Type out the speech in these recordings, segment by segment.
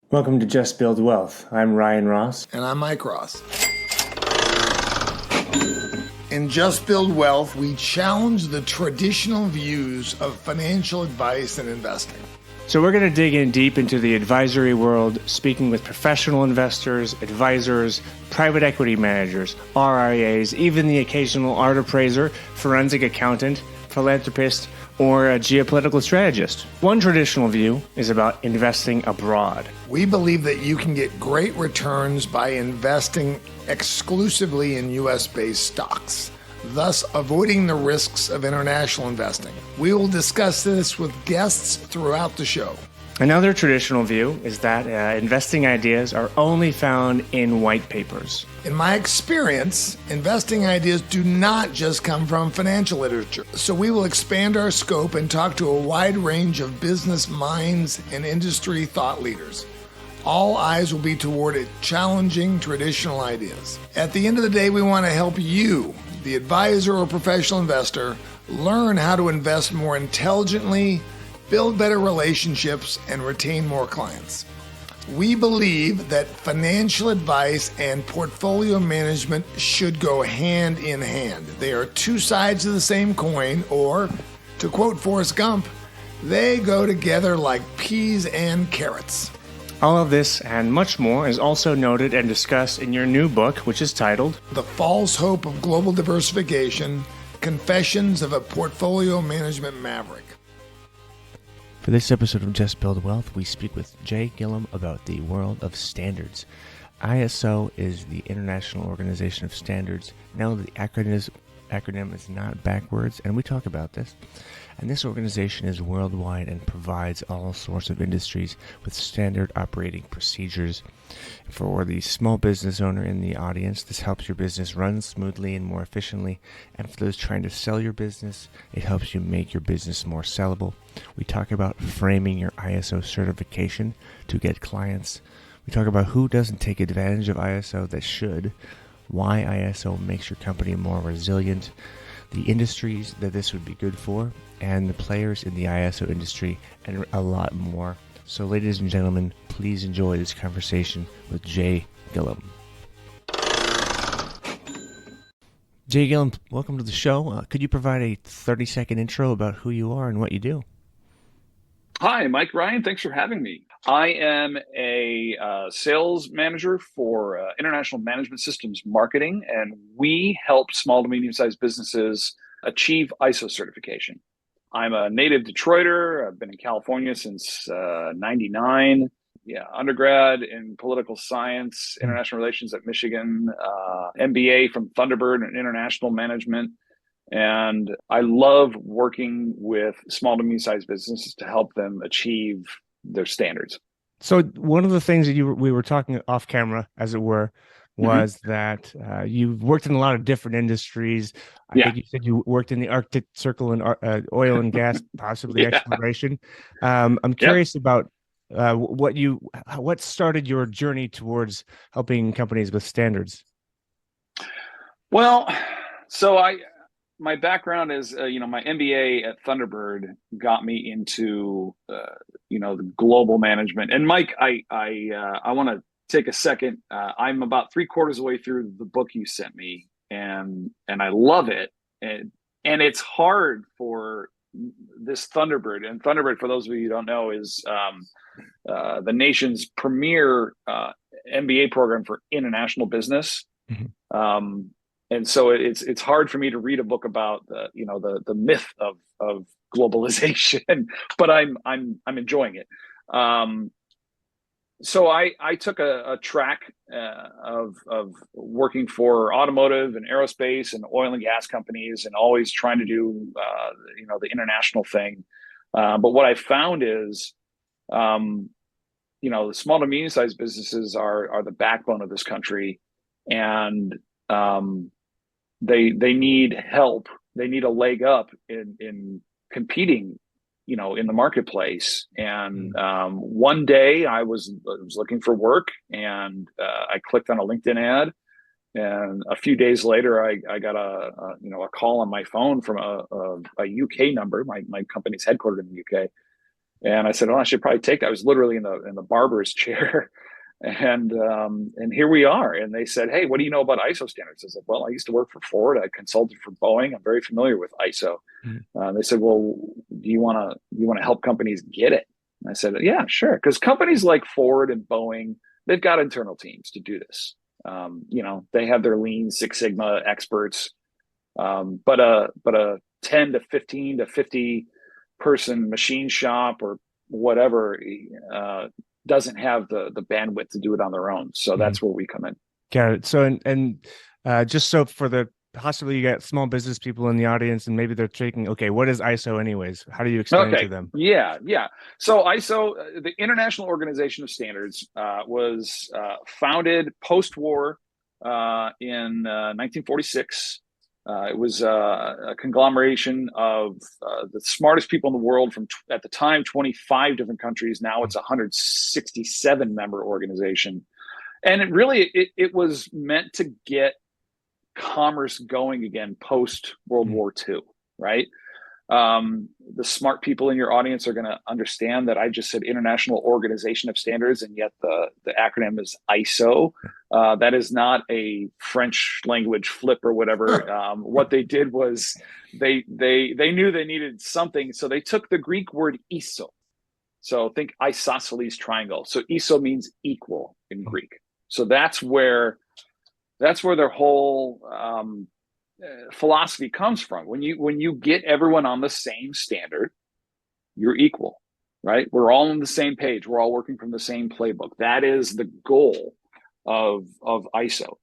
Welcome to Just Build Wealth. I'm Ryan Ross. And I'm Mike Ross. In Just Build Wealth, we challenge the traditional views of financial advice and investing. So we're going to dig in deep into the advisory world, speaking with professional investors, advisors, private equity managers, RIAs, even the occasional art appraiser, forensic accountant, philanthropist, or a geopolitical strategist. One traditional view is about investing abroad. We believe that you can get great returns by investing exclusively in U.S.-based stocks, thus avoiding the risks of international investing. We will discuss this with guests throughout the show. Another traditional view is that investing ideas are only found in white papers. In my experience, investing ideas do not just come from financial literature. So we will expand our scope and talk to a wide range of business minds and industry thought leaders. All eyes will be toward challenging traditional ideas. At the end of the day, we want to help you, the advisor or professional investor, learn how to invest more intelligently, build better relationships, and retain more clients. We believe that financial advice and portfolio management should go hand in hand. They are two sides of the same coin, or, to quote Forrest Gump, they go together like peas and carrots. All of this and much more is also noted and discussed in your new book, which is titled The False Hope of Global Diversification: Confessions of a Portfolio Management Maverick. For this episode of Just Build Wealth, we speak with Jay Gillam about the world of standards. ISO is the International Organization of Standards. Now the acronym is not backwards, and we talk about this. And this organization is worldwide and provides all sorts of industries with standard operating procedures. For the small business owner in the audience, this helps your business run smoothly and more efficiently. And for those trying to sell your business, it helps you make your business more sellable. We talk about framing your ISO certification to get clients. We talk about who doesn't take advantage of ISO that should, why ISO makes your company more resilient, the industries that this would be good for, and the players in the ISO industry, and a lot more. So ladies and gentlemen, please enjoy this conversation with Jay Gillam. Jay Gillam, welcome to the show. Could you provide a 30-second intro about who you are and what you do? Hi, Mike Ryan. Thanks for having me. I am a sales manager for International Management Systems Marketing, and we help small to medium-sized businesses achieve ISO certification. I'm a native Detroiter. I've been in California since 99. Undergrad in political science, international relations at Michigan, MBA from Thunderbird in international management. And I love working with small to medium-sized businesses to help them achieve their standards. So one of the things that we were talking off camera, as it were, was that you've worked in a lot of different industries. I think you said you worked in the Arctic Circle and oil and gas, possibly exploration. I'm curious about what started your journey towards helping companies with standards. Well, so my background is, my MBA at Thunderbird got me into, the global management. And Mike, I want to take a second. I'm about 3/4 of the way through the book you sent me, and I love it. And it's hard for this Thunderbird. And Thunderbird, for those of you who don't know, is the nation's premier MBA program for international business. And so it's hard for me to read a book about the myth of globalization, but I'm enjoying it. So I took a track of working for automotive and aerospace and oil and gas companies, and always trying to do the international thing. But what I found is, the small to medium sized businesses are the backbone of this country, and they need help. They need a leg up in competing, in the marketplace. And one day I was looking for work, and I clicked on a LinkedIn ad, and a few days later I got a call on my phone from a UK number. My company's headquartered in the UK, And I said, "Oh, I should probably take that." I was literally in the barber's chair, and here we are. And they said, "Hey, what do you know about ISO standards?" I said, "Well, I used to work for Ford. I consulted for Boeing. I'm very familiar with ISO." They said, "Well, do you want to help companies get it?" And I said, "Yeah, sure." Because companies like Ford and Boeing, they've got internal teams to do this. They have their Lean Six Sigma experts, but a 10 to 15 to 50 person machine shop or whatever doesn't have the bandwidth to do it on their own. So that's where we come in. Got it. So just so for the possibly you got small business people in the audience and maybe they're thinking, okay, what is ISO anyways? How do you explain it to them? Yeah. So ISO, the International Organization of Standards, was founded post-war in 1946. It was a conglomeration of the smartest people in the world from at the time 25 different countries. Now it's a 167 member organization, and it was meant to get commerce going again post World War II, right? The smart people in your audience are going to understand that I just said International Organization of Standards, and yet the acronym is ISO. That is not a French language flip or whatever. What they did was they knew they needed something, so they took the Greek word iso. So think isosceles triangle. So iso means equal in Greek. So that's where their whole philosophy comes from. When you get everyone on the same standard, you're equal, right? We're all on the same page. We're all working from the same playbook. That is the goal of ISO.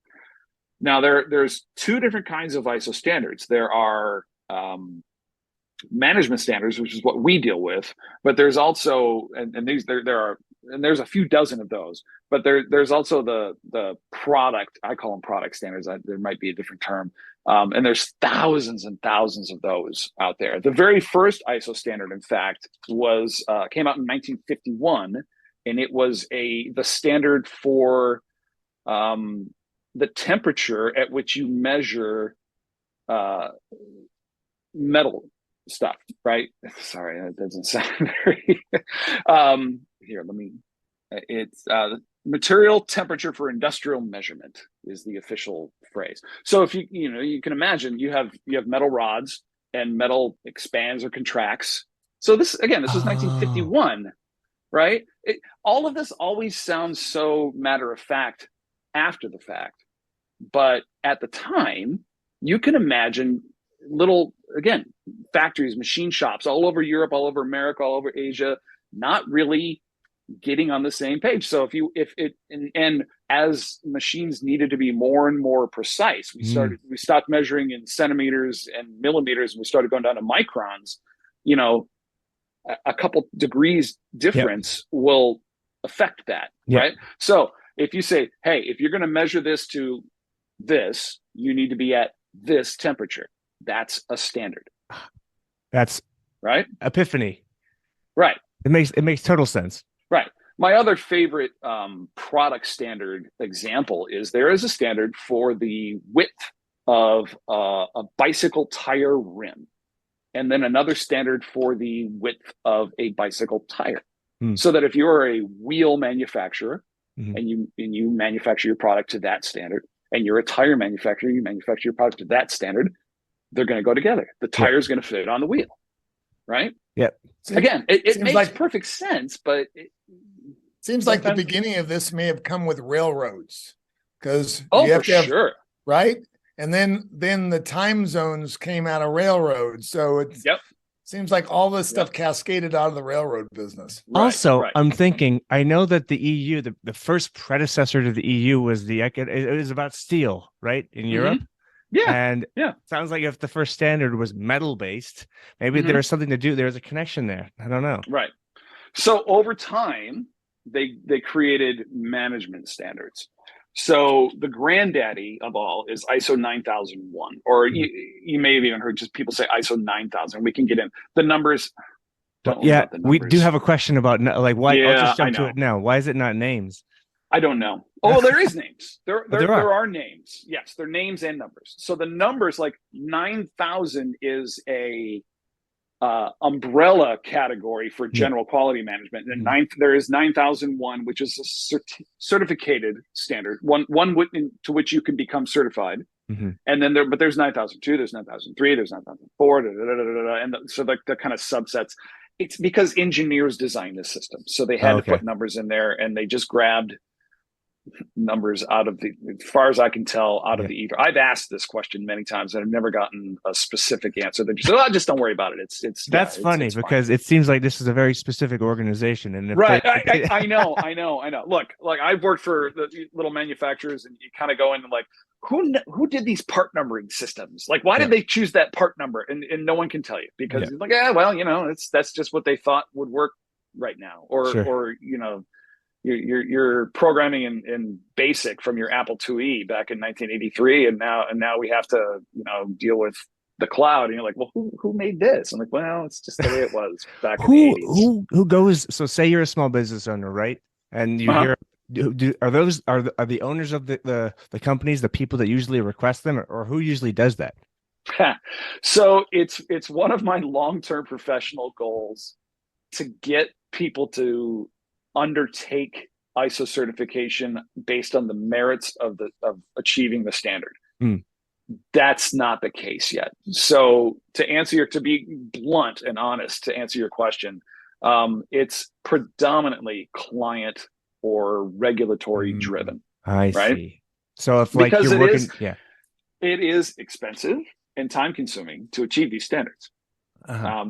Now there's two different kinds of ISO standards. There are management standards, which is what we deal with, but there's also there's a few dozen of those, but there's also the product, I call them product standards. There might be a different term. And there's thousands and thousands of those out there. The very first ISO standard, in fact, came out in 1951, and it was the standard for the temperature at which you measure metal stuff, right? Sorry, that doesn't sound very it's material temperature for industrial measurement is the official phrase. So if you can imagine you have metal rods and metal expands or contracts. So this was 1951, right? All of this always sounds so matter of fact after the fact, but at the time you can imagine little, again, factories, machine shops all over Europe, all over America, all over Asia, not really getting on the same page. So and as machines needed to be more and more precise, we stopped measuring in centimeters and millimeters, and we started going down to microns. A couple degrees difference will affect that, right? So if you say, hey, if you're going to measure this to this, you need to be at this temperature. That's a standard. That's right. Epiphany. Right. It makes total sense. Right. My other favorite product standard example is there is a standard for the width of a bicycle tire rim, and then another standard for the width of a bicycle tire. So that if you're a wheel manufacturer and you manufacture your product to that standard, and you're a tire manufacturer, you manufacture your product to that standard, they're going to go together. The tire is going to fit on the wheel, right? Yep. Again, it makes perfect sense, but seems like the beginning of this may have come with railroads, because you have to have, right? And then the time zones came out of railroads, so it seems like all this stuff cascaded out of the railroad business. Also, I'm thinking, I know that the EU, the first predecessor to the EU was it was about steel, right, in Europe. Yeah. And sounds like if the first standard was metal based, maybe there's something to do. There's a connection there. I don't know. Right. So over time, they created management standards. So the granddaddy of all is ISO 9001, or you may have even heard just people say ISO 9000. We can get in the numbers. We do have a question about why. Yeah, I'll just jump to it now. Why is it not names? I don't know. Oh, there is names. There are names. Yes, there are names and numbers. So the numbers, like 9,000 is a umbrella category for Yeah. general quality management. And there is 9001, which is a certificated standard, one to which you can become certified. And then there's 9002, there's 9003, there's 9004, and so the kind of subsets. It's because engineers designed the system, so they had to put numbers in there, and they just grabbed numbers out of as far as I can tell, out of the ether. I've asked this question many times, and I've never gotten a specific answer. They just said, just don't worry about it. That's funny because it seems like this is a very specific organization, and I know. Look, like I've worked for the little manufacturers, and you kind of go into like, who did these part numbering systems? Like, why did they choose that part number? And no one can tell you, because it's like, well, that's just what they thought would work right now, or you're programming in BASIC from your Apple IIe back in 1983, and now we have to deal with the cloud, and you're like, well, who made this? I'm like, well, it's just the way it was back in the 80s. Who goes? So say you're a small business owner, right? And you hear, are the owners of the companies the people that usually request them, or who usually does that? So it's one of my long-term professional goals to get people to undertake ISO certification based on the merits of achieving the standard. That's not the case yet. So to be blunt and honest, to answer your question, it's predominantly client or regulatory driven. I see. So if like you're working, it is expensive and time consuming to achieve these standards.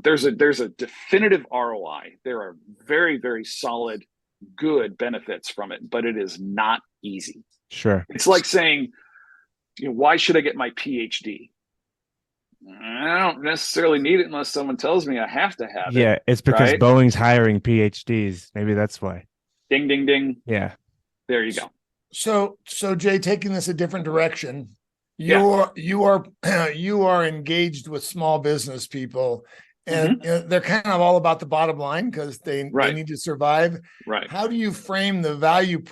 There's a definitive ROI. There are very, very solid, good benefits from it, but it is not easy. Sure. It's like saying, why should I get my PhD? I don't necessarily need it unless someone tells me I have to have it. Yeah, it's because Boeing's hiring PhDs. Maybe that's why. Ding, ding, ding. Yeah. There you go. So Jay, taking this a different direction, you are engaged with small business people, and they're kind of all about the bottom line because they need to survive. Right. How do you frame the value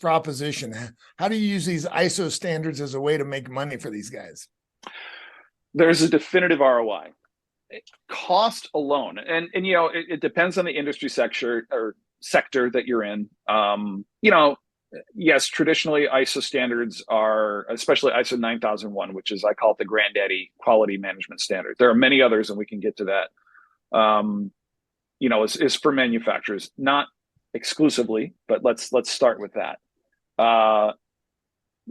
proposition? How do you use these ISO standards as a way to make money for these guys? There's a definitive ROI. Cost alone, and it depends on the industry sector that you're in. Yes, traditionally ISO standards are, especially ISO 9001, which is, I call it the granddaddy quality management standard. There are many others, and we can get to that. Is for manufacturers, not exclusively, but let's start with that.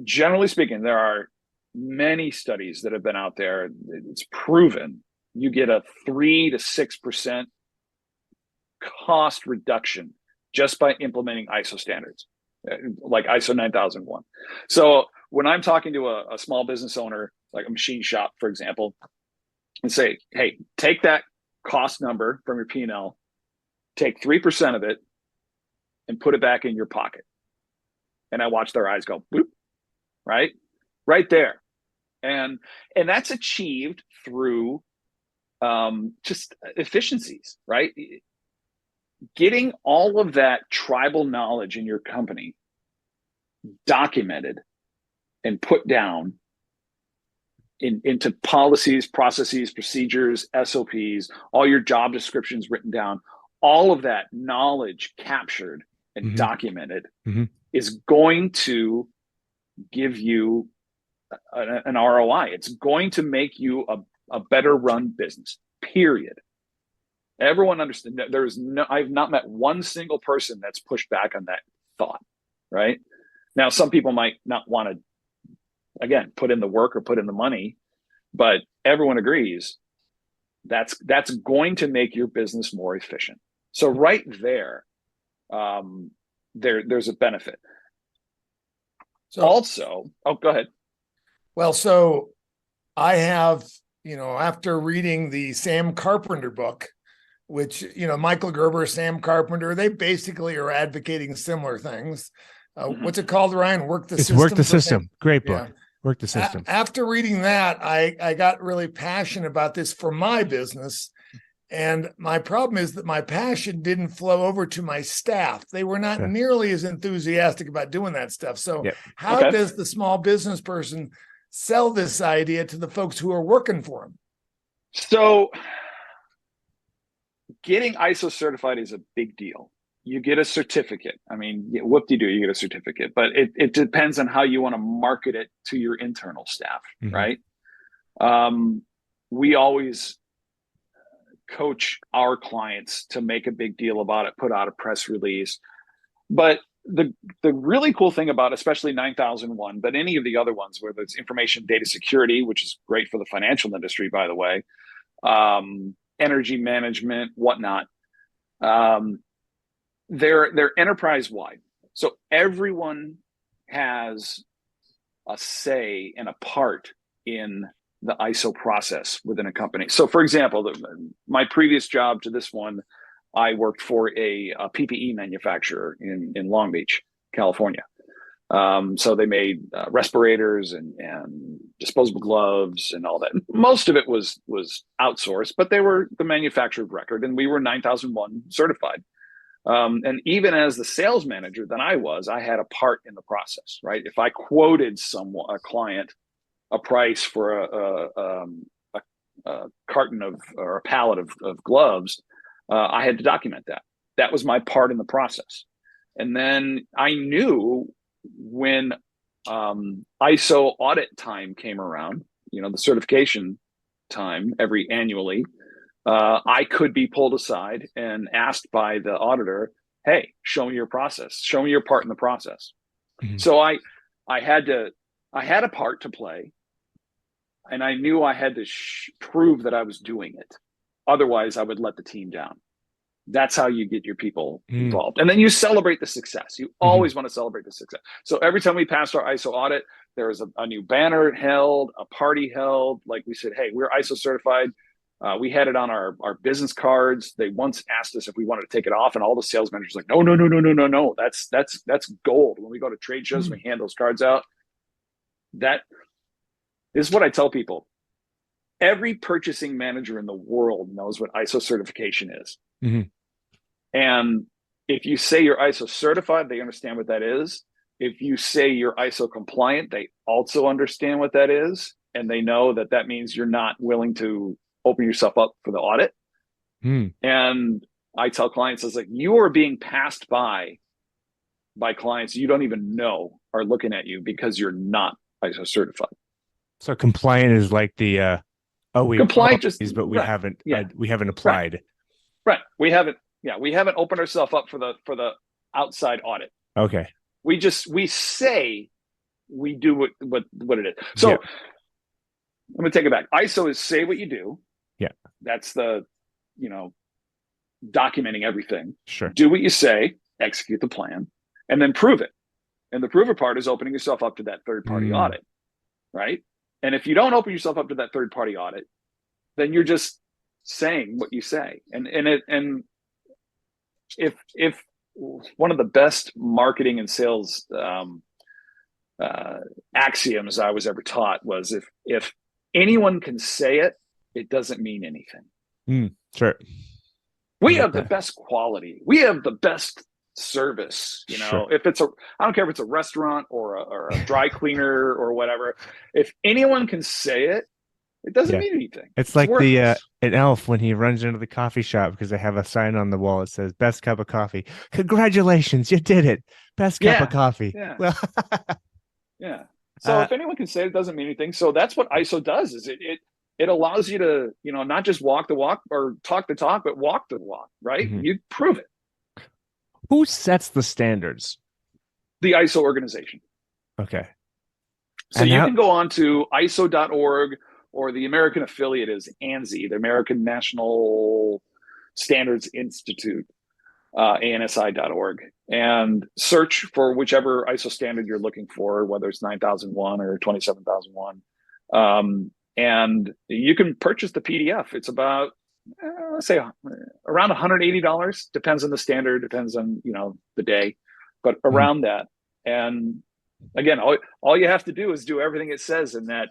Generally speaking, there are many studies that have been out there. It's proven you get a 3 to 6% cost reduction just by implementing ISO standards, like ISO 9001. So when I'm talking to a small business owner, like a machine shop, for example, and say, hey, take that cost number from your P&L, take 3% of it and put it back in your pocket. And I watch their eyes go, boop, right there. And that's achieved through just efficiencies, right? Getting all of that tribal knowledge in your company documented and put down into policies, processes, procedures, SOPs, all your job descriptions written down, all of that knowledge captured and documented is going to give you an ROI. It's going to make you a better run business, period. Everyone understands that I've not met one single person that's pushed back on that thought, right? Now, some people might not want to, again, put in the work or put in the money, but everyone agrees that's going to make your business more efficient. So right there, there's a benefit. So also, go ahead. Well, so I have, after reading the Sam Carpenter book, which, Michael Gerber, Sam Carpenter, they basically are advocating similar things. What's it called, Ryan? Work the System. Work the System. Great book. Yeah. Work the System. After reading that, I got really passionate about this for my business. And my problem is that my passion didn't flow over to my staff. They were not nearly as enthusiastic about doing that stuff. So how does the small business person sell this idea to the folks who are working for them? So getting ISO certified is a big deal. You get a certificate. I mean, whoop-de-doo, you get a certificate, but it depends on how you want to market it to your internal staff, right? We always coach our clients to make a big deal about it, put out a press release. But the really cool thing about especially 9001, but any of the other ones, whether it's information data security, which is great for the financial industry, by the way, energy management, whatnot, they're enterprise wide. So everyone has a say and a part in the ISO process within a company. So for example, my previous job to this one, I worked for a PPE manufacturer in Long Beach, California. So they made respirators and disposable gloves and all that. Most of it was outsourced, but they were the manufacturer of record, and we were 9001 certified. And even as the sales manager that I had a part in the process, right? If I quoted a client a price for a carton or a pallet of gloves, I had to document that. That was my part in the process. And then I knew when ISO audit time came around, the certification time annually, I could be pulled aside and asked by the auditor, hey, show me your process, show me your part in the process. So I had a part to play, and I knew I had to prove that I was doing it. Otherwise, I would let the team down. That's how you get your people involved. And then you celebrate the success. You always want to celebrate the success. So every time we passed our ISO audit, there was a new banner held, a party held. Like we said, hey, we're ISO certified. We had it on our business cards. They once asked us if we wanted to take it off, and all the sales managers were like, no. That's gold. When we go to trade shows, we hand those cards out. That is what I tell people. Every purchasing manager in the world knows what ISO certification is. And if you say you're ISO certified, they understand what that is. If you say you're ISO compliant, they also understand what that is. And they know that means you're not willing to open yourself up for the audit. And I tell clients, I was like, you are being passed by clients you don't even know are looking at you because you're not ISO certified. So compliant is like the we compliant but we haven't we haven't applied. Right. We haven't opened ourselves up for the outside audit. Okay. We say we do what it is. So I'm gonna take it back. ISO is say what you do. Yeah. That's the documenting everything. Sure. Do what you say, execute the plan, and then prove it. And the prover part is opening yourself up to that third party audit. Right. And if you don't open yourself up to that third party audit, then you're just saying what you say. And if one of the best marketing and sales axioms I was ever taught was if anyone can say it, it doesn't mean anything. Sure. We have the best quality. We have the best service. Sure. If it's I don't care if it's a restaurant or a dry cleaner or whatever. If anyone can say it, it doesn't mean anything. It's like an elf when he runs into the coffee shop because they have a sign on the wall that says "Best cup of coffee." Congratulations, you did it! Best cup of coffee. Yeah. Well, So if anyone can say it, doesn't mean anything. So that's what ISO does. Is it allows you to not just walk the walk or talk the talk, but walk the walk. Right? You prove it. Who sets the standards? The ISO organization. Okay. So you can go on to ISO.org, or the American affiliate is ANSI, the American National Standards Institute, ANSI.org, and search for whichever ISO standard you're looking for, whether it's 9001 or 27001. And you can purchase the PDF. It's about, let's say, around $180. Depends on the standard, depends on the day, but around that. And again, all you have to do is do everything it says in that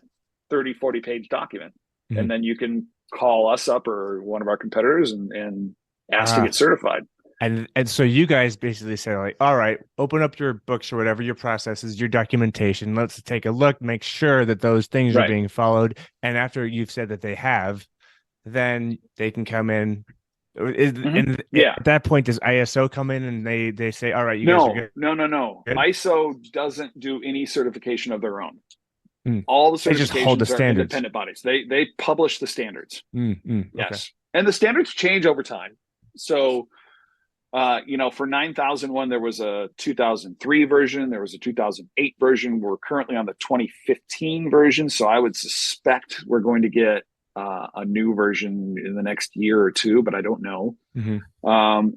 30-40 page document, and then you can call us up or one of our competitors and ask to get certified. And so you guys basically say, like, all right, open up your books or whatever your process is, your documentation. Let's take a look, make sure that those things are being followed. And after you've said that they have, then they can come in At that point, does ISO come in and they say, all right, you guys are good? No. Good? ISO doesn't do any certification of their own. Mm. All the They just hold the certifications are standards. independent bodies. They publish the standards. Okay. Yes. And the standards change over time. So, for 9001, there was a 2003 version. There was a 2008 version. We're currently on the 2015 version. So I would suspect we're going to get a new version in the next year or two, but I don't know. And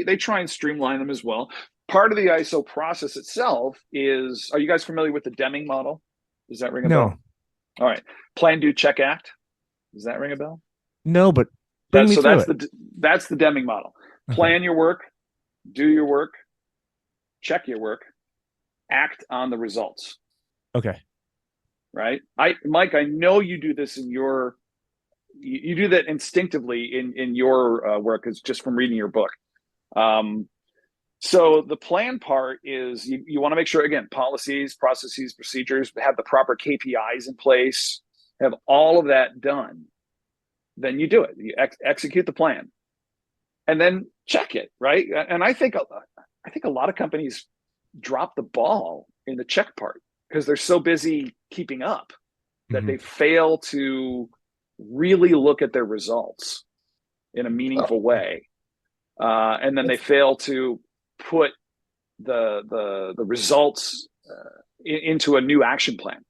they try and streamline them as well. Part of the ISO process itself is, are you guys familiar with the Deming model? Does that ring a bell? All right. Plan, do, check, act. Does that ring a bell? No, but that's the Deming model. Plan your work, do your work, check your work, act on the results. Okay. Right. Mike, I know you do this you do that instinctively in your work, is just from reading your book. So the plan part is you want to make sure, again, policies, processes, procedures, have the proper KPIs in place, have all of that done. Then you do it. You execute the plan, and then check it, right? And I think a lot of companies drop the ball in the check part because they're so busy keeping up that they fail to really look at their results in a meaningful way, and then they fail to put the results into a new action plan.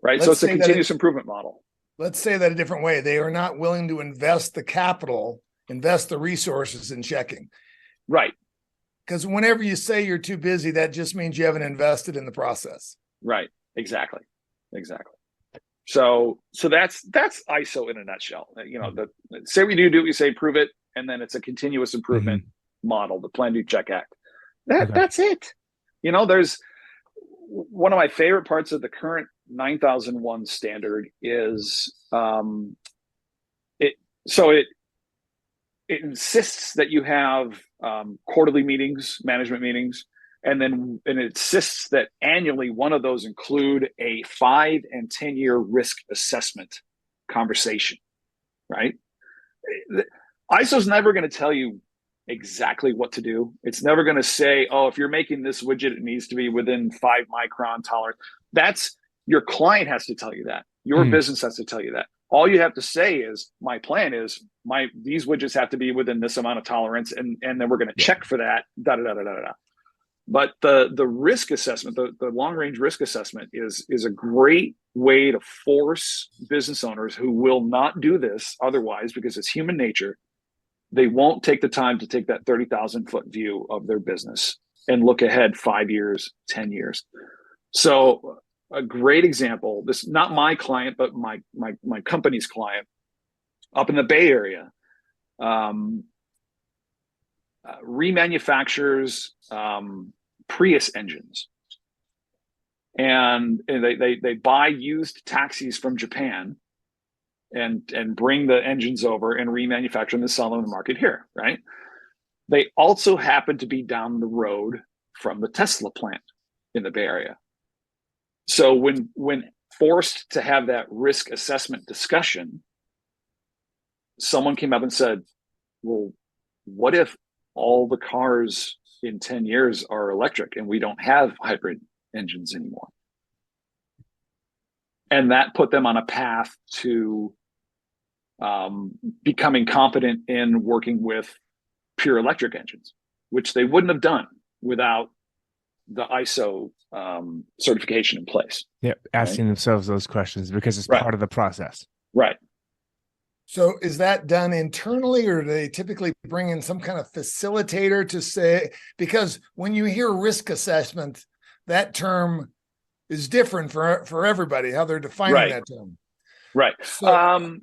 Right. So it's a continuous improvement model. Let's say that a different way. They are not willing to invest the capital, invest the resources in checking. Right. Because whenever you say you're too busy, that just means you haven't invested in the process. Right. Exactly. So that's ISO in a nutshell. Say we do what we say, prove it, and then it's a continuous improvement model, the plan, do, check, act. That's it. There's one of my favorite parts of the current 9001 standard is it insists that you have quarterly meetings, management meetings, and it insists that annually one of those include a 5 and 10 year risk assessment conversation. Right? ISO is never going to tell you exactly what to do. It's never going to say, oh, if you're making this widget, it needs to be within 5 micron tolerance. That's your client has to tell you that. Your business has to tell you that. All you have to say is, my plan is these widgets have to be within this amount of tolerance, and then we're going to check for that. But the risk assessment, the long range risk assessment is a great way to force business owners who will not do this otherwise, because it's human nature. They won't take the time to take that 30,000 foot view of their business and look ahead 5 years, 10 years. So a great example, this not my client, but my company's client up in the Bay Area, remanufactures Prius engines. And they buy used taxis from Japan and bring the engines over and remanufacture them and sell them in the market here, right? They also happen to be down the road from the Tesla plant in the Bay Area. So when forced to have that risk assessment discussion, someone came up and said, well, what if all the cars in 10 years are electric and we don't have hybrid engines anymore? And that put them on a path to becoming competent in working with pure electric engines, which they wouldn't have done without the ISO certification in place. Yeah, asking themselves those questions because it's part of the process. Right. So is that done internally, or do they typically bring in some kind of facilitator to say, because when you hear risk assessment, that term is different for everybody, how they're defining that term. Right. So,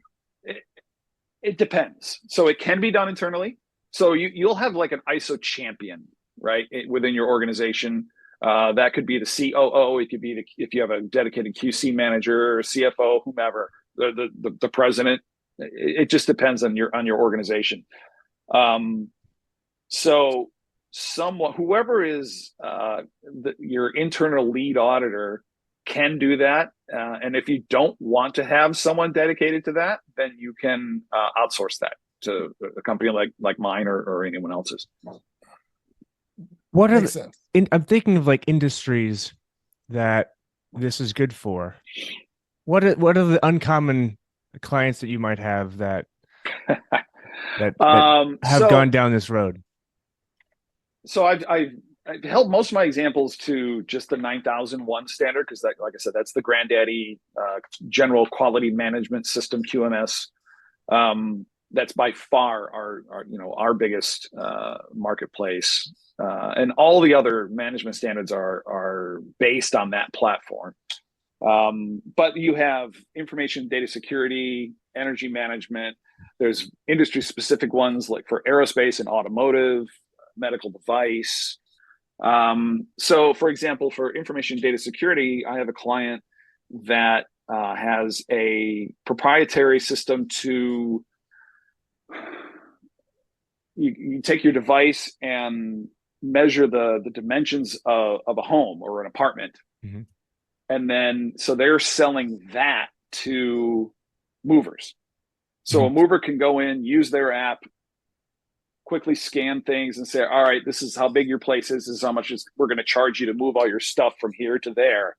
it depends. So it can be done internally. So you'll have like an ISO champion, right, within your organization. That could be the COO. It could be if you have a dedicated QC manager or CFO, whomever, the president. It just depends on your organization. So whoever is your internal lead auditor can do that. And if you don't want to have someone dedicated to that, then you can outsource that to a company like mine or anyone else's. What are Makes sense. I'm thinking of like industries that this is good for. What are the uncommon clients that you might have that have gone down this road? So I've held most of my examples to just the 9001 standard because that, like I said, that's the granddaddy general quality management system, QMS. That's by far our biggest marketplace, and all the other management standards are based on that platform. But you have information data security, energy management. There's industry specific ones like for aerospace and automotive, medical device. So for example, for information data security, I have a client that has a proprietary system to you take your device and measure the dimensions of a home or an apartment. Mm-hmm. And then, so they're selling that to movers. So mm-hmm. a mover can go in, use their app, quickly scan things and say, all right, this is how big your place is. This is how much we're going to charge you to move all your stuff from here to there.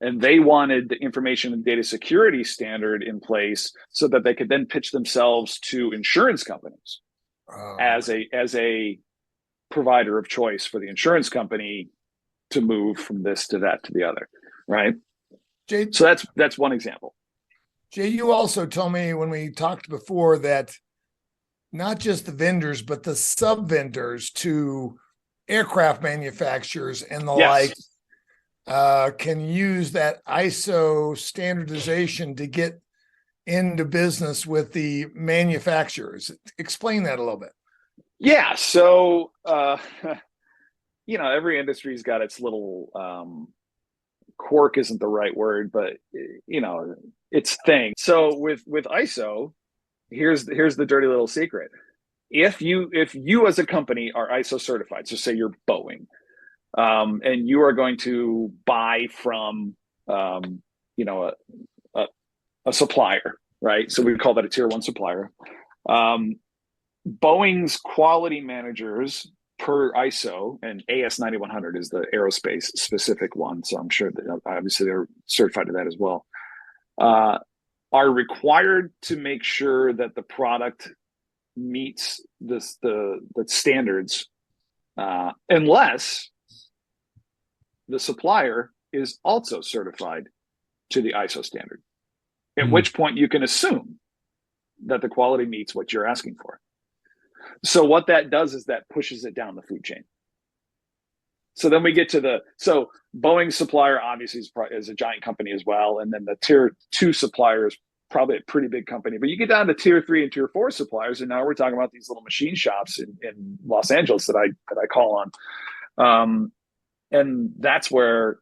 And they wanted the information and data security standard in place so that they could then pitch themselves to insurance companies as a provider of choice for the insurance company to move from this to that to the other, right? Jay, so that's one example. Jay, you also told me when we talked before that not just the vendors, but the sub-vendors to aircraft manufacturers and the like can use that ISO standardization to get into business with the manufacturers. Explain that a little bit. Yeah. So, every industry's got its little quirk isn't the right word, but, its thing. So with ISO, here's the dirty little secret. If you as a company are ISO certified, so say you're Boeing, and you are going to buy from, a supplier, right? So we call that a tier 1 supplier. Boeing's quality managers per ISO, and AS 9100 is the aerospace specific one. So I'm sure that obviously they're certified to that as well. Are required to make sure that the product meets the standards, unless the supplier is also certified to the ISO standard, at which point you can assume that the quality meets what you're asking for. So what that does is that pushes it down the food chain. So then we get to so Boeing supplier obviously is a giant company as well. And then the tier 2 supplier is probably a pretty big company, but you get down to tier 3 and tier 4 suppliers. And now we're talking about these little machine shops in Los Angeles that I call on. And that's where,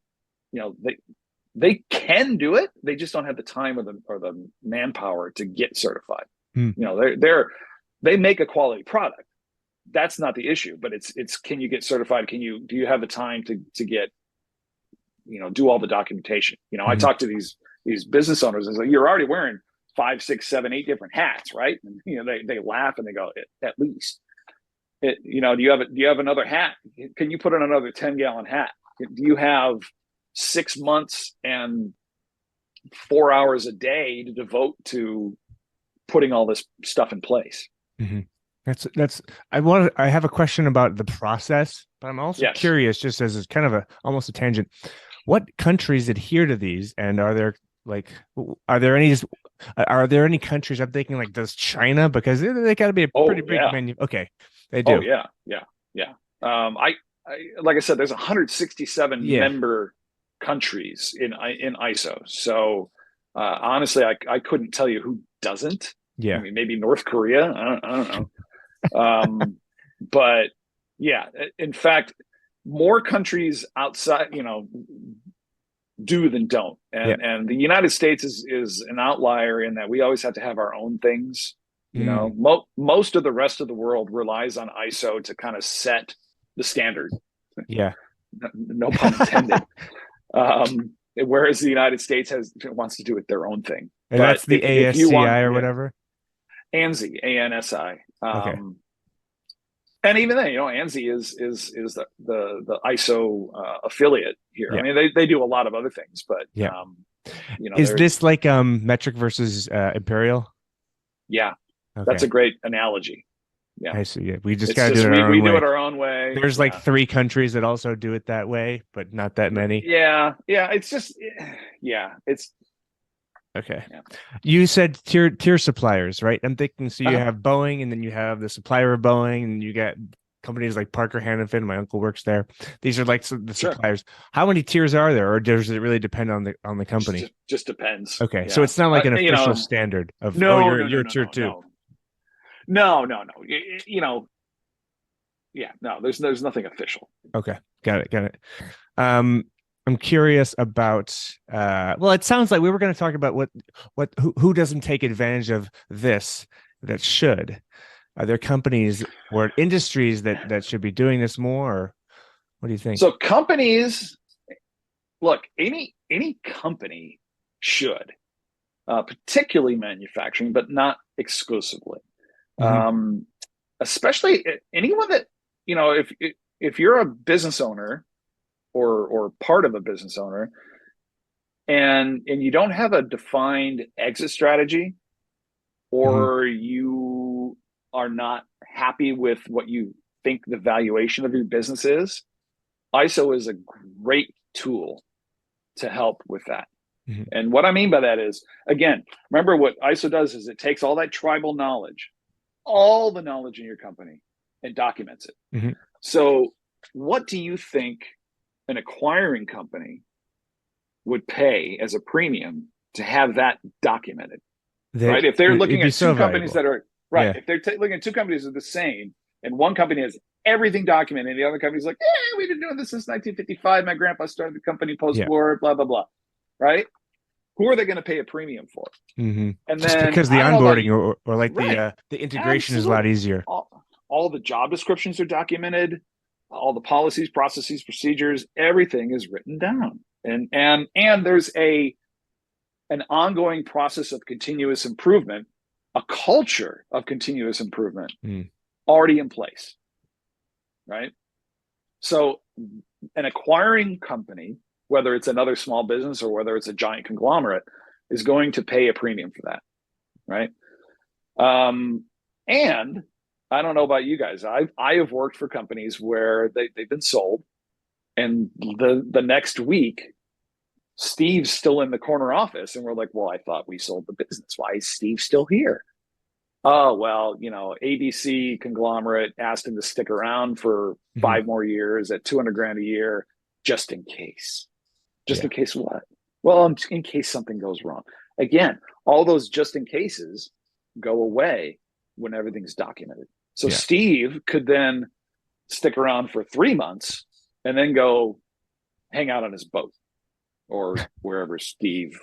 they can do it. They just don't have the time or the manpower to get certified. They make a quality product. That's not the issue, but it's can you get certified? Do you have the time to get, do all the documentation? I talk to these business owners and say, you're already wearing 5, 6, 7, 8 different hats, right? And, they laugh and they go, at least, do you have another hat? Can you put in another 10-gallon hat? Do you have 6 months and 4 hours a day to devote to putting all this stuff in place? Mm-hmm. I have a question about the process, but I'm also curious, just as kind of almost a tangent, what countries adhere to these, and are there any countries I'm thinking like, does China, because they got to be a pretty big menu. Okay, they do. Oh yeah. I like I said, there's 167 member countries in ISO. So honestly, I couldn't tell you who doesn't. Yeah, I mean, maybe North Korea. I don't know. But yeah, in fact, more countries outside, do than don't. And the United States is an outlier in that we always have to have our own things. Most of the rest of the world relies on ISO to kind of set the standard. Yeah. No pun intended. Whereas the United States wants to do it their own thing. And that's the ASCI or whatever. ANSI, ANSI. Okay. And even then, ANSI is the ISO affiliate here. Yeah. I mean, they do a lot of other things, but Yeah. Is they're, this like metric versus imperial? yeah, that's Okay. a great analogy. Yeah. I see. Yeah. We just It's got to do just it our we own do way. it our own way. There's like Yeah. 3 countries that also do it that way, but not that many. Yeah. It's just, yeah, it's Okay. yeah. You said tier suppliers, right? I'm thinking so you Uh-huh. have Boeing, and then you have the supplier of Boeing, and you got companies like Parker Hannifin. My uncle works there. These are like the Sure. suppliers. How many tiers are there, or does it really depend on the company? Just depends. Okay, Yeah. so it's not like an official standard of no, you're tier 2. No. Yeah, no, there's nothing official. Okay, got it. I'm curious about well, it sounds like we were going to talk about who doesn't take advantage of this that should. Are there companies or industries that should be doing this more, or what do you think? So companies, look, any company should, particularly manufacturing, but not exclusively. Mm-hmm. Especially anyone that, if you're a business owner or part of a business owner, and you don't have a defined exit strategy, or you are not happy with what you think the valuation of your business is, ISO is a great tool to help with that. Mm-hmm. And what I mean by that is, again, remember what ISO does is it takes all that tribal knowledge, all the knowledge in your company, and documents it. Mm-hmm. So what do you think an acquiring company would pay as a premium to have that documented? Right? If they're looking at two companies that are right, if they're looking at 2 companies that are the same, and one company has everything documented, and the other company's like, we've been doing this since 1955. My grandpa started the company post-war, blah, blah, blah. Right? Who are they going to pay a premium for? Mm-hmm. And just then because the onboarding or like right. the integration is a lot easier. All the job descriptions are documented, all the policies, processes, procedures, everything is written down. And there's an ongoing process of continuous improvement, a culture of continuous improvement already in place. Right? So an acquiring company, whether it's another small business or whether it's a giant conglomerate, is going to pay a premium for that. Right? And I don't know about you guys. I have worked for companies where they've been sold, and the next week, Steve's still in the corner office, and we're like, well, I thought we sold the business. Why is Steve still here? Oh, well, ABC conglomerate asked him to stick around for 5 more years at $200,000 a year, just in case. Just in case what? Well, in case something goes wrong. Again, all those just in cases go away when everything's documented. So Steve could then stick around for 3 months and then go hang out on his boat or wherever Steve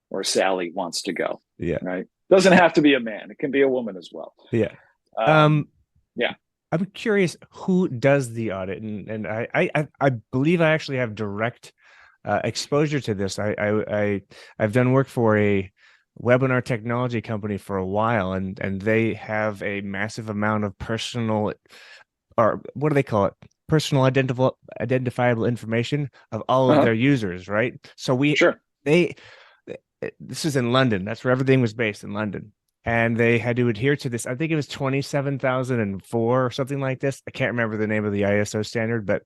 or Sally wants to go. Yeah. Right. Doesn't have to be a man. It can be a woman as well. Yeah. Yeah. I'm curious who does the audit, and I believe I actually have direct exposure to this. I've done work for a webinar technology company for a while, and they have a massive amount of personal, or what do they call it? Personal identifiable information of all of their users, right? So this is in London. That's where everything was based, in London. And they had to adhere to this. I think it was 27,004 or something like this. I can't remember the name of the ISO standard, but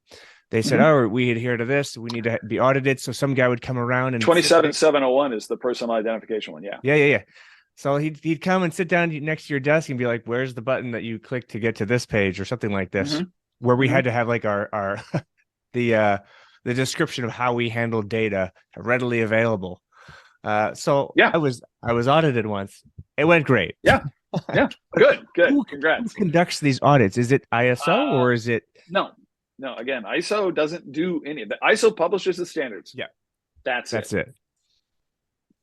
they said, oh, we adhere to this. We need to be audited. So some guy would come around and 27701 is the personal identification one. Yeah. Yeah. So he'd come and sit down next to your desk and be like, where's the button that you click to get to this page or something like this, where we had to have like our the description of how we handle data readily available. So I was audited once. It went great. Yeah. Good. Congrats. Who conducts these audits? Is it ISO or is it? No. Again, ISO doesn't do any of that. ISO publishes the standards. Yeah. That's it.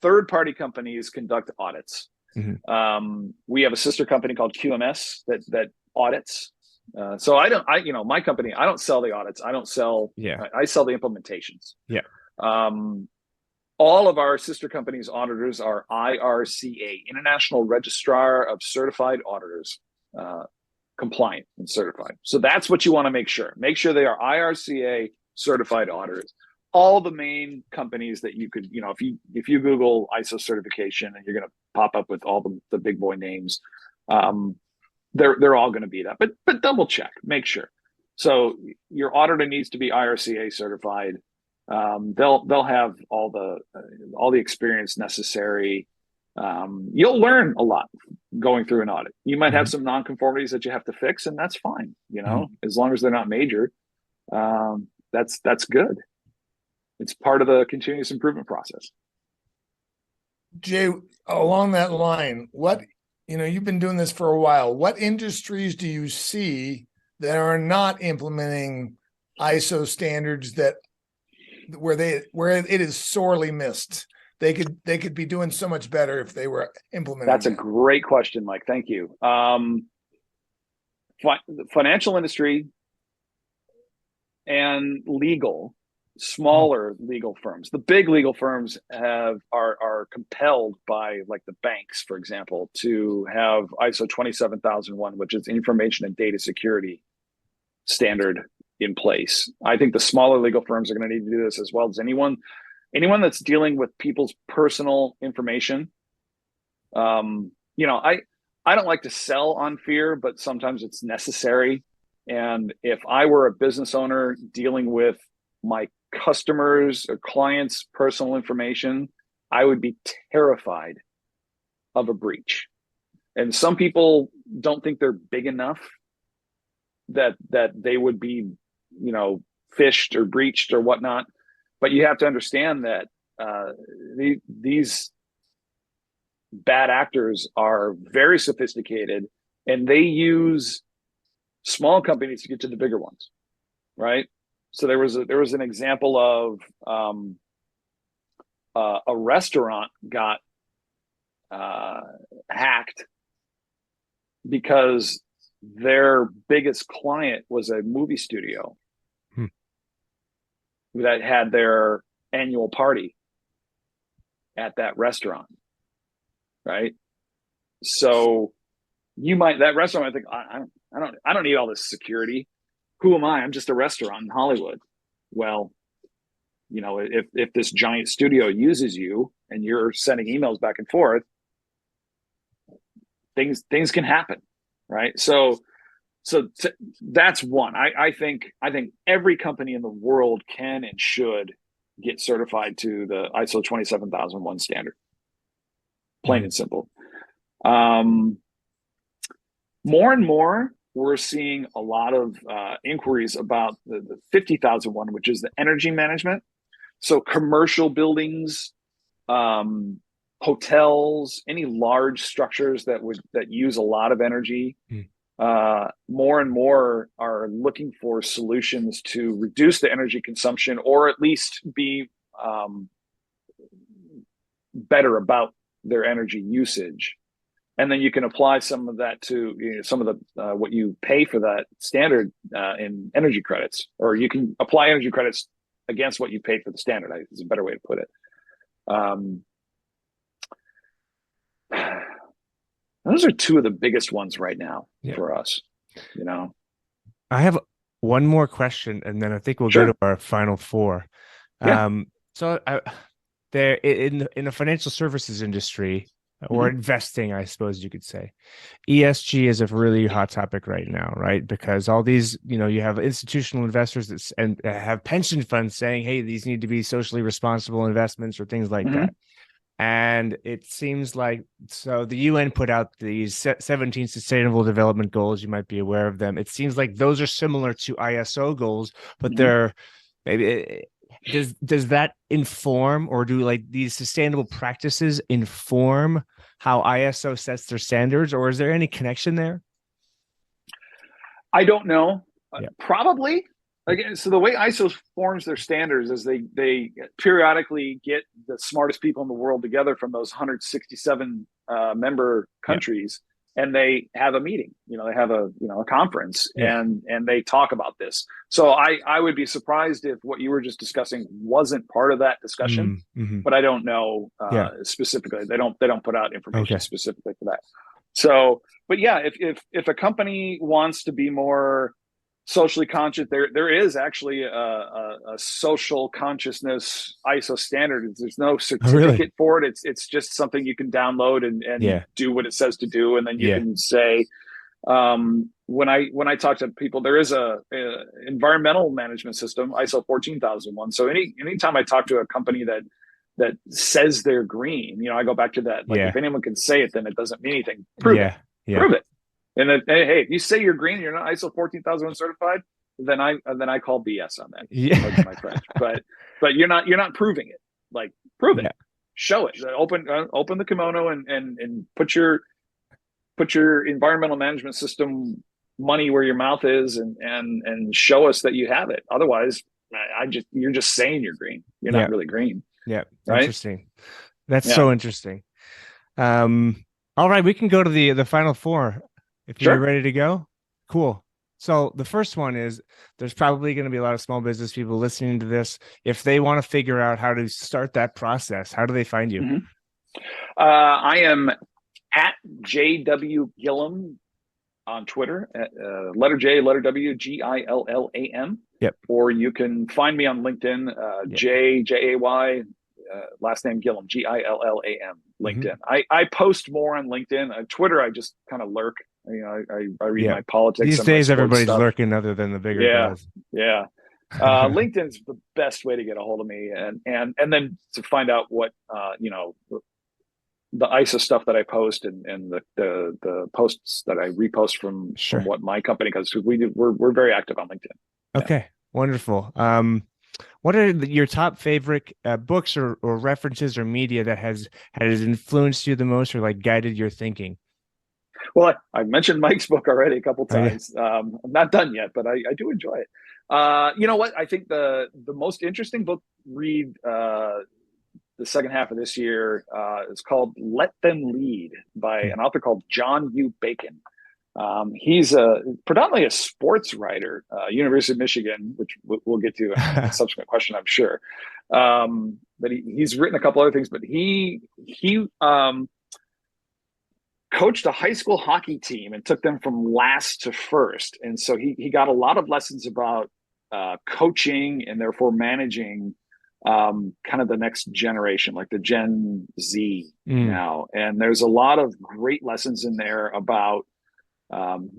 Third-party companies conduct audits. We have a sister company called QMS that audits. So my company, I don't sell the audits. I don't sell. I sell the implementations. Yeah. all of our sister companies auditors are IRCA, International Registrar of Certified Auditors, compliant and certified. So that's what you want to make sure. Make sure they are IRCA certified auditors. All the main companies that you could, if you Google ISO certification, and you're going to pop up with all the big boy names, they're all going to be that. But double check, make sure. So your auditor needs to be IRCA certified. They'll have all the experience necessary. You'll learn a lot going through an audit. You might have some nonconformities that you have to fix, and that's fine. As long as they're not major, that's good. It's part of the continuous improvement process. Jay, along that line, you've been doing this for a while. What industries do you see that are not implementing ISO standards where it is sorely missed? They could be doing so much better if they were implementing. That's a great question, Mike. Thank you. Financial industry and legal, smaller legal firms. The big legal firms are compelled by, like, the banks, for example, to have ISO 27001, which is information and data security standard, in place. I think the smaller legal firms are going to need to do this as well as anyone that's dealing with people's personal information. I don't like to sell on fear, but sometimes it's necessary. And if I were a business owner dealing with my customers or clients' personal information, I would be terrified of a breach. And some people don't think they're big enough that they would be, phished or breached or whatnot. But you have to understand that these bad actors are very sophisticated, and they use small companies to get to the bigger ones, right? So there was an example of a restaurant got hacked because their biggest client was a movie studio that had their annual party at that restaurant, right? So that restaurant might think, I don't need all this security. Who am I? I'm just a restaurant in Hollywood. Well, if this giant studio uses you and you're sending emails back and forth, things can happen, right? So that's one. I think every company in the world can and should get certified to the ISO 27001 standard. Plain and simple. More and more, we're seeing a lot of inquiries about the 50,001, which is the energy management. So commercial buildings, hotels, any large structures that use a lot of energy. More and more are looking for solutions to reduce the energy consumption, or at least be better about their energy usage. And then you can apply some of that to some of the what you pay for that standard in energy credits, or you can apply energy credits against what you paid for the standard. Is a better way to put it. Those are two of the biggest ones right now for us. I have one more question, and then I think we'll go to our final four. So there in the financial services industry, or investing, I suppose you could say, ESG is a really hot topic right now, right? Because all these, you have institutional investors and have pension funds saying, hey, these need to be socially responsible investments or things like that. And it seems like, so the UN put out these 17 Sustainable Development Goals. You might be aware of them. It seems like those are similar to ISO goals, but they're maybe. Does that inform, or do these sustainable practices inform how ISO sets their standards, or is there any connection there? I don't know. Probably. Again, so the way ISO forms their standards is they periodically get the smartest people in the world together from those 167 member countries, and they have a meeting, they have a conference, Yeah. and they talk about this. So I would be surprised if what you were just discussing wasn't part of that discussion, Mm-hmm. but I don't know Yeah. specifically. They don't put out information Okay. specifically for that. So, but yeah, if a company wants to be more socially conscious, there is actually a social consciousness ISO standard. There's no certificate really? for it. It's just something you can download and Yeah. do what it says to do, and then you Yeah. can say, when I talk to people, there is a environmental management system, ISO 14001. So anytime I talk to a company that says they're green, I go back to that. Like, Yeah. if anyone can say it, then it doesn't mean anything. Prove it. Yeah. Prove it. And then, hey, if you say you're green, you're not ISO 14001 certified, then I call BS on that. Yeah. My French. But you're not proving it. Like, prove it. Yeah. Show it. Open the kimono and put your environmental management system money where your mouth is, and show us that you have it. Otherwise, you're just saying you're green. You're not really green. Yeah. Right? Interesting. That's so interesting. All right, we can go to the final four if you're ready to go. Cool. So the first one is, there's probably going to be a lot of small business people listening to this. If they want to figure out how to start that process, how do they find you? Mm-hmm. I am at JW Gillam on Twitter, letter J, letter W, Gillam. Yep. Or you can find me on LinkedIn, Jay, last name Gillam, Gillam, LinkedIn. Mm-hmm. I post more on LinkedIn. Twitter, I just kind of lurk. I read my politics. These days, everybody's lurking other than the bigger guys. Yeah. LinkedIn's the best way to get a hold of me, and then to find out what the ISO stuff that I post, and the posts that I repost from what my company, because we're very active on LinkedIn. Okay, wonderful. What are your top favorite books or references or media that has influenced you the most, or like guided your thinking? Well, I mentioned Mike's book already a couple times. I'm not done yet, but I do enjoy it. You know what? I think the most interesting book read the second half of this year is called "Let Them Lead" by an author called John U. Bacon. He's predominantly a sports writer, University of Michigan, which we'll get to in a subsequent question, I'm sure. But he's written a couple other things, but he coached a high school hockey team and took them from last to first. And so he got a lot of lessons about coaching, and therefore managing kind of the next generation, like the Gen Z now. And there's a lot of great lessons in there about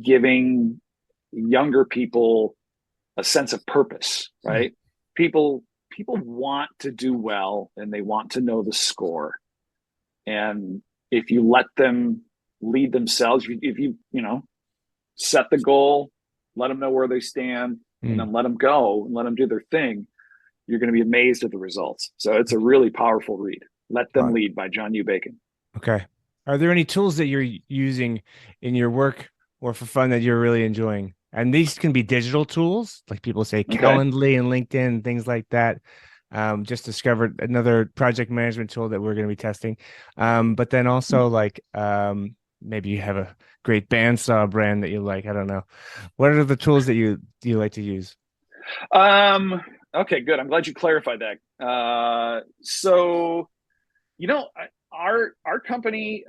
giving younger people a sense of purpose, right? People want to do well, and they want to know the score. And if you let them lead themselves, if you set the goal, let them know where they stand, and then let them go and let them do their thing, you're going to be amazed at the results. So it's a really powerful read. Let Them Lead by John U. Bacon. Okay. Are there any tools that you're using in your work or for fun that you're really enjoying? And these can be digital tools, like people say Calendly and LinkedIn and things like that. Just discovered another project management tool that we're going to be testing. But then also like maybe you have a great bandsaw brand that you like. I don't know. What are the tools that you like to use? Okay, good. I'm glad you clarified that. So, our company,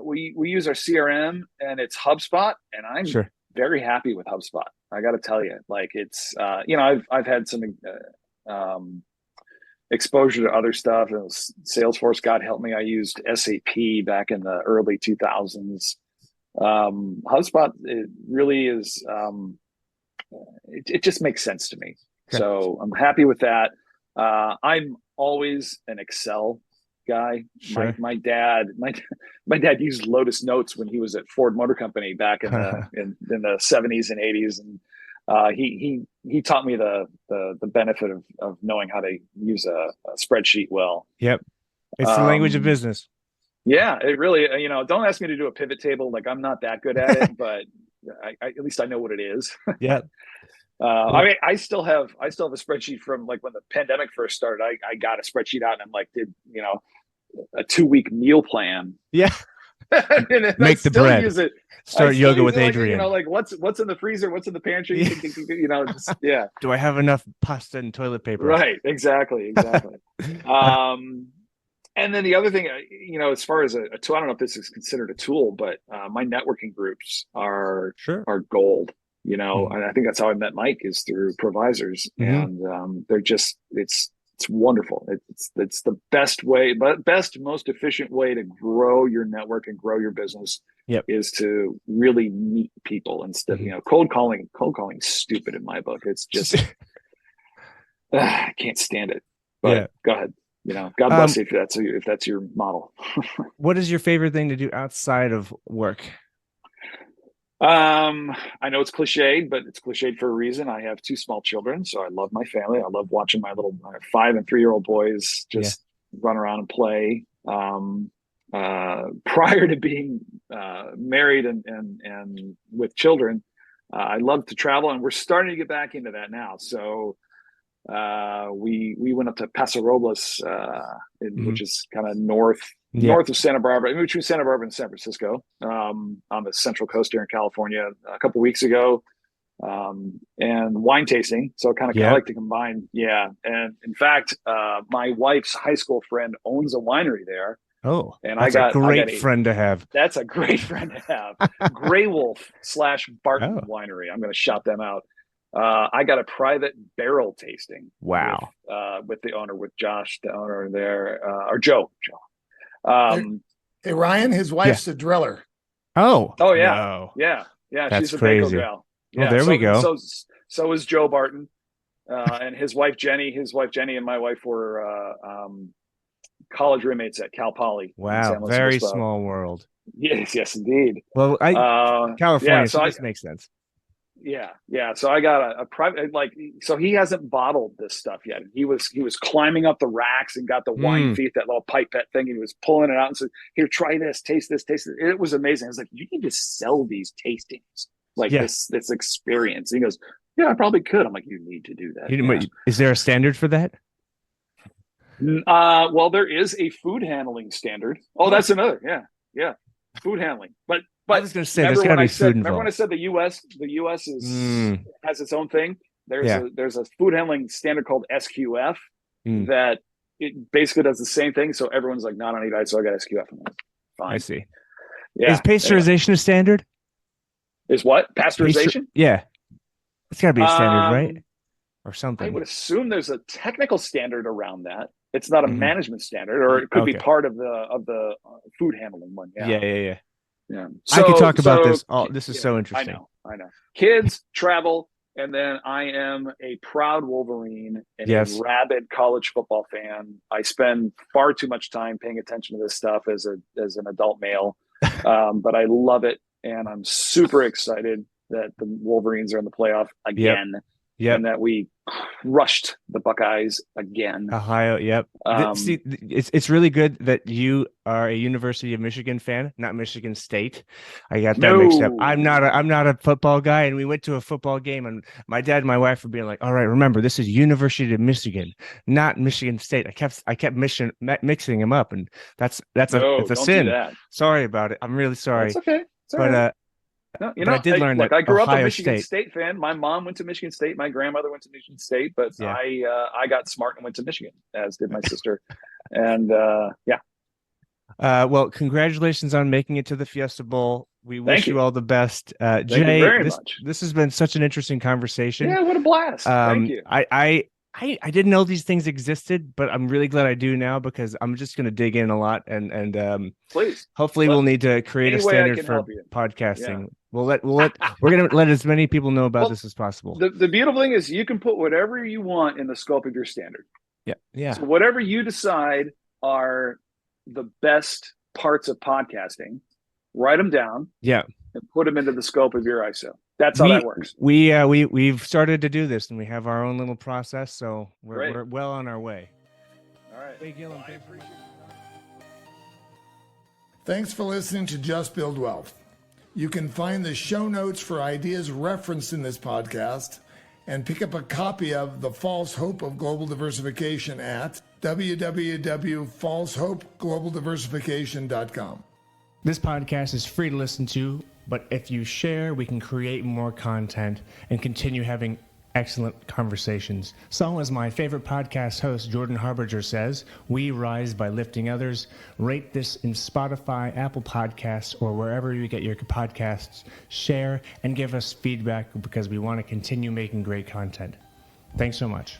we use our CRM, and it's HubSpot, and I'm very happy with HubSpot. I got to tell you, like, it's I've had some exposure to other stuff. And Salesforce, God help me, I used SAP back in the early 2000s. HubSpot, it really is. It just makes sense to me. Okay. So I'm happy with that. I'm always an Excel guy. Sure. My dad used Lotus Notes when he was at Ford Motor Company back in the 70s and 80s, and he taught me the benefit of knowing how to use a spreadsheet well. Yep, it's the language of business. Yeah, it really. Don't ask me to do a pivot table. Like, I'm not that good at it, but I at least I know what it is. Yeah. I mean, I still have a spreadsheet from like when the pandemic first started. I got a spreadsheet out and I'm like, did a 2-week meal plan. Yeah. Make the bread. Use it. Start yoga with like, Adrian. You know, like what's in the freezer? What's in the pantry? You know, just, yeah. Do I have enough pasta and toilet paper? Right. Exactly. And then the other thing, you know, as far as a tool, I don't know if this is considered a tool, but my networking groups are gold. You know, and I think that's how I met Mike, is through Provisors, and they're just it's wonderful. It's the best way, most efficient way to grow your network and grow your business. Is to really meet people instead. You know, cold calling is stupid in my book. It's just I can't stand it. But go ahead. You know, God bless you if that's your model. What is your favorite thing to do outside of work? I know it's cliched, but it's cliched for a reason. I have 2 small children, so I love my family. I love watching my little 5 and 3-year-old boys just run around and play. Prior to being married and with children, I love to travel, and we're starting to get back into that now. So we went up to Paso Robles, which is kind of north of Santa Barbara, between Santa Barbara and San Francisco, on the Central Coast here in California, a couple of weeks ago, and wine tasting. So kind of like to combine. Yeah. And in fact, my wife's high school friend owns a winery there. Oh, and that's a great friend to have. That's a great friend to have. Grey Wolf / Barton Winery. I'm going to shout them out. I got a private barrel tasting. Wow. With the owner, with Josh, the owner there, or Joe. Hey, Ryan, his wife's a driller. Oh yeah. No. Yeah. That's she's a crazy. Baco gal. Well, there we go. So is Joe Barton, and his wife Jenny. His wife Jenny and my wife were college roommates at Cal Poly. Wow, very small world. Yes, indeed. Well, California, so this makes sense. Yeah. So I got a private, so he hasn't bottled this stuff yet. He was climbing up the racks and got the wine feet, that little pipette thing. And he was pulling it out and said, "Here, try this, taste this, taste it." It was amazing. I was like, "You need to sell these tastings, this experience." And he goes, "Yeah, I probably could." I'm like, "You need to do that." Is there a standard for that? Well, there is a food handling standard. Oh, that's another. Yeah. Food handling. But I was going to say, there's got to be food involved. Remember when I said the U.S. Has its own thing? There's a food handling standard called SQF that it basically does the same thing. So everyone's like, "No, I don't eat ice, so I got SQF." I'm like, fine. I see. Yeah. Is pasteurization a standard? Is what? Pasteurization? Yeah. It's got to be a standard, right? Or something. I would assume there's a technical standard around that. It's not a management standard, or it could be part of the food handling one. Yeah. So, I could talk about this. This is so interesting. I know. Kids, travel, and then I am a proud Wolverine and a rabid college football fan. I spend far too much time paying attention to this stuff as an adult male, but I love it, and I'm super excited that the Wolverines are in the playoff again. And that we crushed the Buckeyes again. Ohio, See, it's really good that you are a University of Michigan fan, not Michigan State. I got that mixed up. I'm not a football guy, and we went to a football game, and my dad and my wife were being like, "All right, remember, this is University of Michigan, not Michigan State." I kept mixing them up, and it's a sin. Sorry about it. I'm really sorry. It's okay. No, I did learn that. I grew up a Ohio Michigan State fan. My mom went to Michigan State. My grandmother went to Michigan State, but I got smart and went to Michigan, as did my sister. And well, congratulations on making it to the Fiesta Bowl. We wish you all the best. Thank Jay, you very much. This has been such an interesting conversation. Yeah, what a blast. Thank you. I didn't know these things existed, but I'm really glad I do now, because I'm just going to dig in a lot, and please. Hopefully we'll need to create a standard for podcasting. Yeah. We're going to let as many people know about this as possible. The beautiful thing is you can put whatever you want in the scope of your standard. Yeah. So whatever you decide are the best parts of podcasting, write them down. Yeah. And put them into the scope of your ISO. That's how that works. We've started to do this, and we have our own little process, so we're well on our way. All right. Jay Gillam, I appreciate it. Thanks for listening to Just Build Wealth. You can find the show notes for ideas referenced in this podcast and pick up a copy of The False Hope of Global Diversification at www.falsehopeglobaldiversification.com. This podcast is free to listen to, but if you share, we can create more content and continue having excellent conversations. So, as my favorite podcast host, Jordan Harbinger, says, we rise by lifting others. Rate this in Spotify, Apple Podcasts, or wherever you get your podcasts. Share and give us feedback because we want to continue making great content. Thanks so much.